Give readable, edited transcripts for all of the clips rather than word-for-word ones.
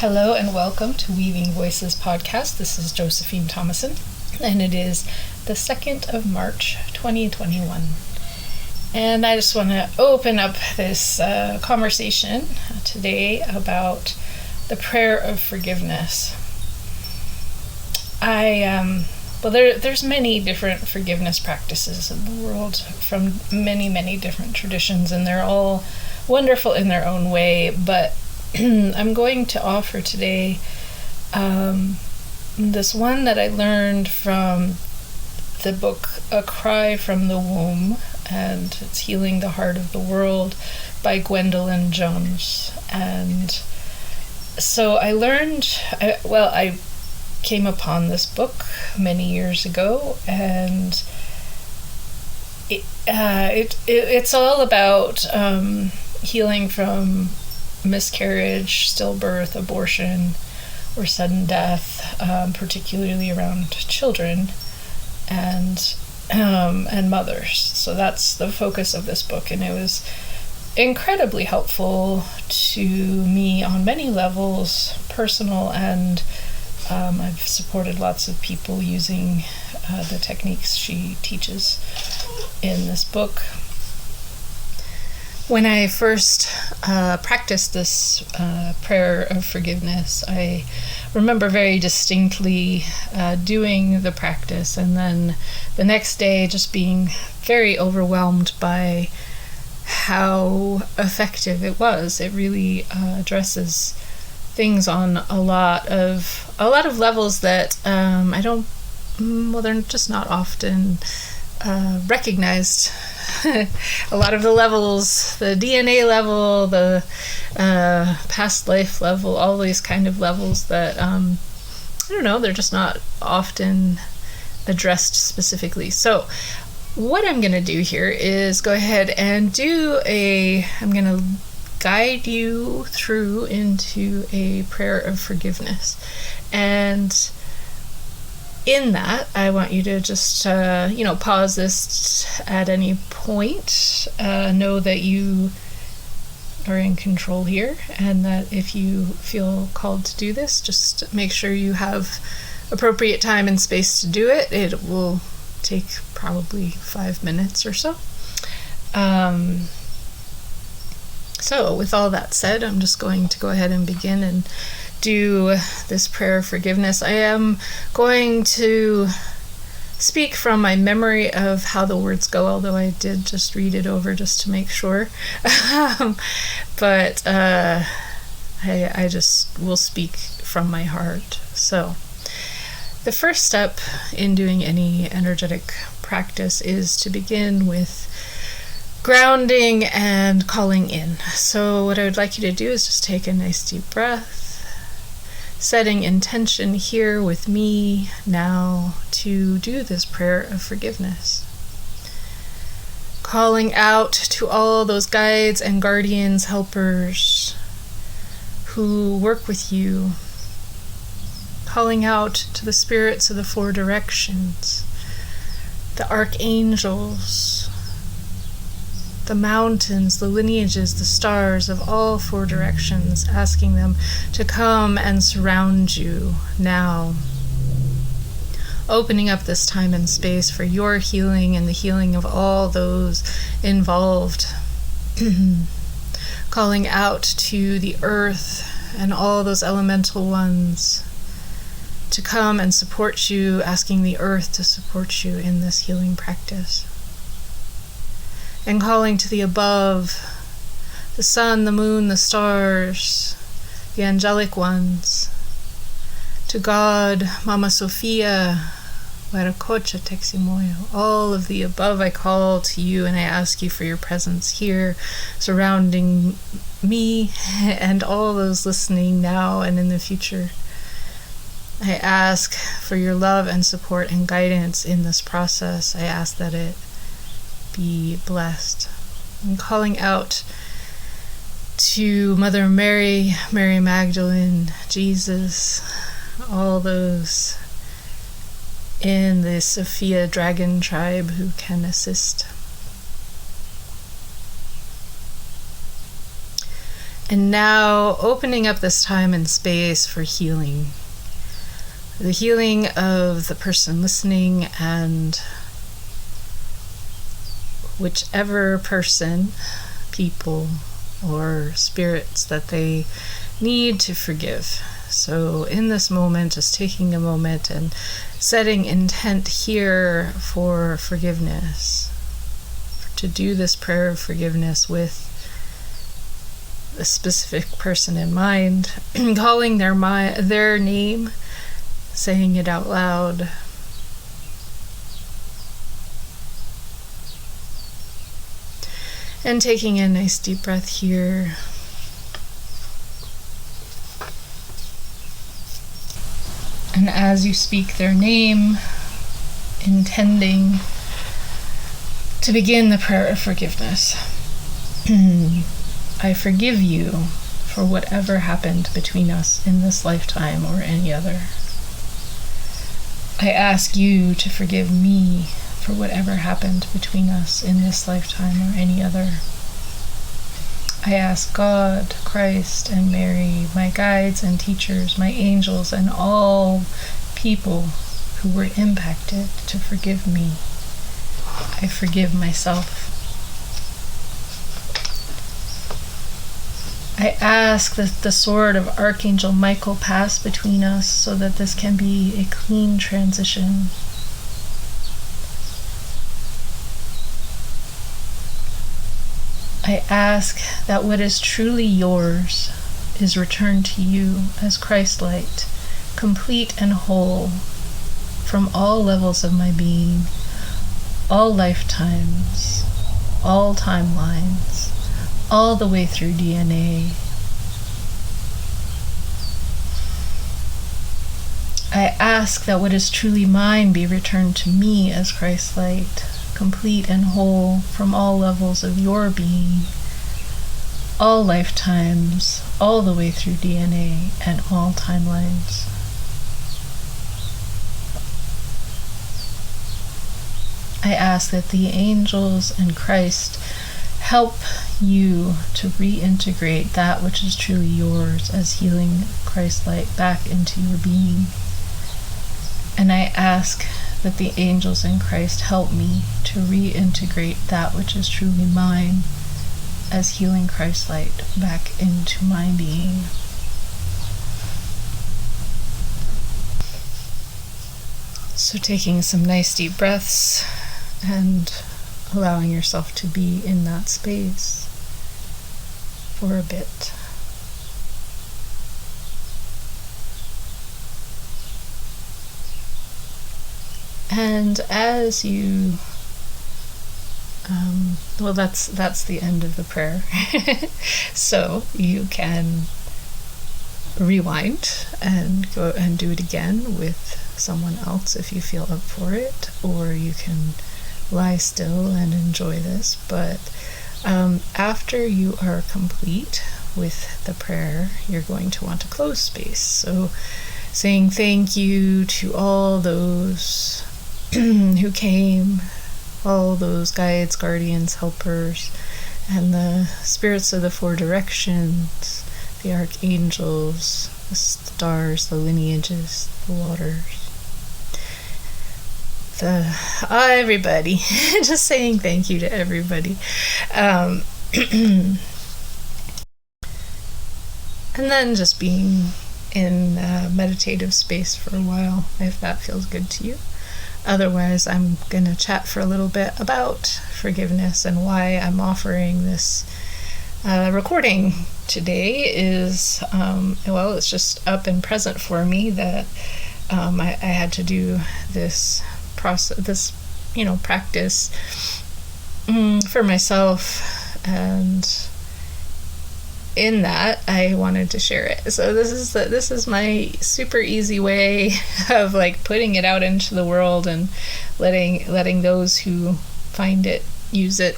Hello and welcome to Weaving Voices podcast. This is Josephine Thomason, and it is the 2nd of March, 2021. And I just want to open up this conversation today about the prayer of forgiveness. There's many different forgiveness practices in the world from many different traditions, and they're all wonderful in their own way, but I'm going to offer today this one that I learned from the book A Cry from the Womb, and it's Healing the Heart of the World by Gwendolyn Jones. And so I came upon this book many years ago, and it's all about healing from miscarriage, stillbirth, abortion, or sudden death, particularly around children and mothers. So that's the focus of this book, and it was incredibly helpful to me on many levels, personal, and I've supported lots of people using the techniques she teaches in this book. When I first practiced this prayer of forgiveness, I remember very distinctly doing the practice, and then the next day just being very overwhelmed by how effective it was. It really addresses things on a lot of levels that they're just not often recognized. A lot of the levels, the DNA level, the past life level, all these kind of levels that they're just not often addressed specifically. So what I'm going to do here is go ahead and I'm going to guide you through into a prayer of forgiveness. And in that, I want you to just, pause this at any point. Know that you are in control here, and that if you feel called to do this, just make sure you have appropriate time and space to do it. It will take probably 5 minutes or so. So with all that said, I'm just going to go ahead and begin and do this prayer of forgiveness. I am going to speak from my memory of how the words go, although I did just read it over just to make sure. But I just will speak from my heart. So the first step in doing any energetic practice is to begin with grounding and calling in. So what I would like you to do is just take a nice deep breath, setting intention here with me now to do this prayer of forgiveness. Calling out to all those guides and guardians, helpers who work with you. Calling out to the spirits of the 4 directions, the archangels, the mountains, the lineages, the stars of all 4 directions, asking them to come and surround you now. Opening up this time and space for your healing and the healing of all those involved. Calling out to the earth and all those elemental ones to come and support you, asking the earth to support you in this healing practice. And calling to the above, the sun, the moon, the stars, the angelic ones, to God, Mama Sophia, Viracocha Teximoyo, all of the above I call to you, and I ask you for your presence here, surrounding me and all those listening now and in the future. I ask for your love and support and guidance in this process. I ask that it be blessed. I'm calling out to Mother Mary, Mary Magdalene, Jesus, all those in the Sophia Dragon tribe who can assist. And now opening up this time and space for healing. The healing of the person listening and whichever person, people, or spirits that they need to forgive. So in this moment, just taking a moment and setting intent here for forgiveness, to do this prayer of forgiveness with a specific person in mind, calling their name, saying it out loud. And taking a nice deep breath here. And as you speak their name, intending to begin the prayer of forgiveness. I forgive you for whatever happened between us in this lifetime or any other. I ask you to forgive me for whatever happened between us in this lifetime or any other. I ask God, Christ, and Mary, my guides and teachers, my angels, and all people who were impacted to forgive me. I forgive myself. I ask that the sword of Archangel Michael pass between us so that this can be a clean transition. I ask that what is truly yours is returned to you as Christ light, complete and whole, from all levels of my being, all lifetimes, all timelines, all the way through DNA. I ask that what is truly mine be returned to me as Christ light, complete and whole from all levels of your being, all lifetimes, all the way through DNA and all timelines. I ask that the angels and Christ help you to reintegrate that which is truly yours as healing Christ light back into your being. And I ask that the angels in Christ help me to reintegrate that which is truly mine as healing Christ light back into my being. So taking some nice deep breaths and allowing yourself to be in that space for a bit. And as you, that's the end of the prayer. So you can rewind and go and do it again with someone else if you feel up for it, or you can lie still and enjoy this. But after you are complete with the prayer, you're going to want to close space. So saying thank you to all those who came, all those guides, guardians, helpers, and the spirits of the four directions, the archangels, the stars, the lineages, the waters, everybody. Just saying thank you to everybody. And then just being in meditative space for a while, if that feels good to you. Otherwise, I'm going to chat for a little bit about forgiveness and why I'm offering this recording today is, it's just up and present for me that I had to do this process, practice for myself, and in that I wanted to share it. So this is my super easy way of like putting it out into the world and letting those who find it use it.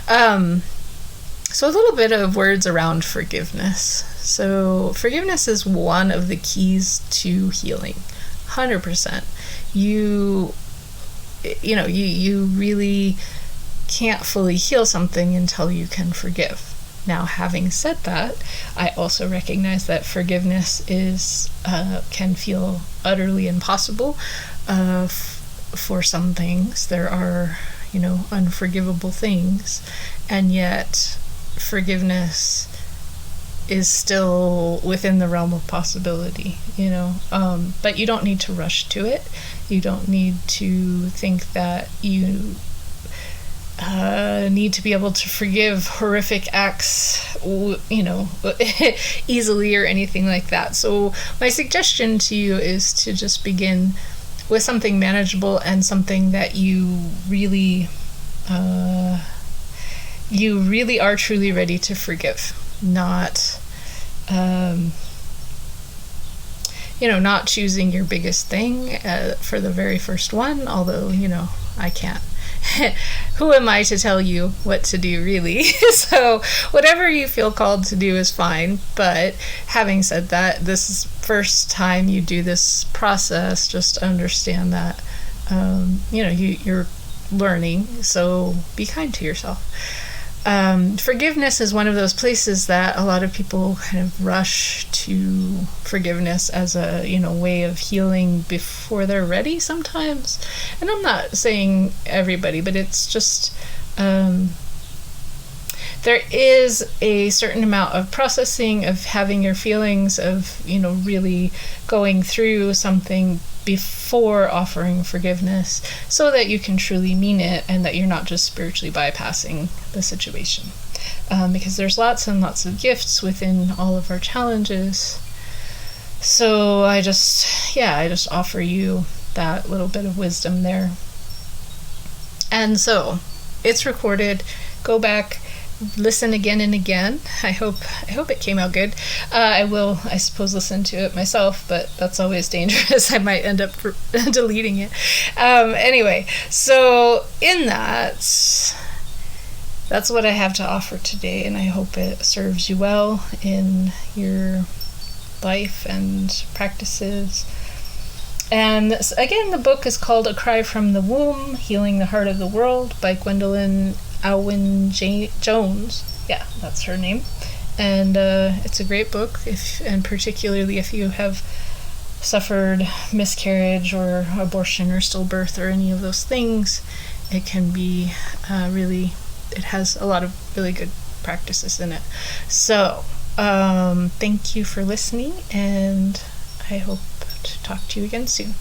So a little bit of words around forgiveness. So forgiveness is one of the keys to healing. 100%. You really can't fully heal something until you can forgive. Now, having said that, I also recognize that forgiveness can feel utterly impossible for some things. There are, unforgivable things, and yet forgiveness is still within the realm of possibility, but you don't need to rush to it. You don't need to think that you need to be able to forgive horrific acts, easily or anything like that. So my suggestion to you is to just begin with something manageable and something that you really are truly ready to forgive. Not, not choosing your biggest thing for the very first one, although, I can't. Who am I to tell you what to do, really? So whatever you feel called to do is fine. But having said that, this is first time you do this process. Just understand that, you're learning. So be kind to yourself. Forgiveness is one of those places that a lot of people kind of rush to forgiveness as a, way of healing before they're ready sometimes. And I'm not saying everybody, but it's just, there is a certain amount of processing, of having your feelings, of, really going through something before offering forgiveness, so that you can truly mean it and that you're not just spiritually bypassing the situation. Because there's lots and lots of gifts within all of our challenges. So I just offer you that little bit of wisdom there. And so it's recorded. Go back, listen again and again. I hope it came out good. I will, I suppose, listen to it myself, but that's always dangerous. I might end up deleting it. Anyway, so in that's what I have to offer today, and I hope it serves you well in your life and practices. And again, the book is called A Cry from the Womb, Healing the Heart of the World by Gwendolyn Alwyn Jones. Yeah, that's her name. And it's a great book, and particularly if you have suffered miscarriage or abortion or stillbirth or any of those things, it can be it has a lot of really good practices in it. So, thank you for listening, and I hope to talk to you again soon.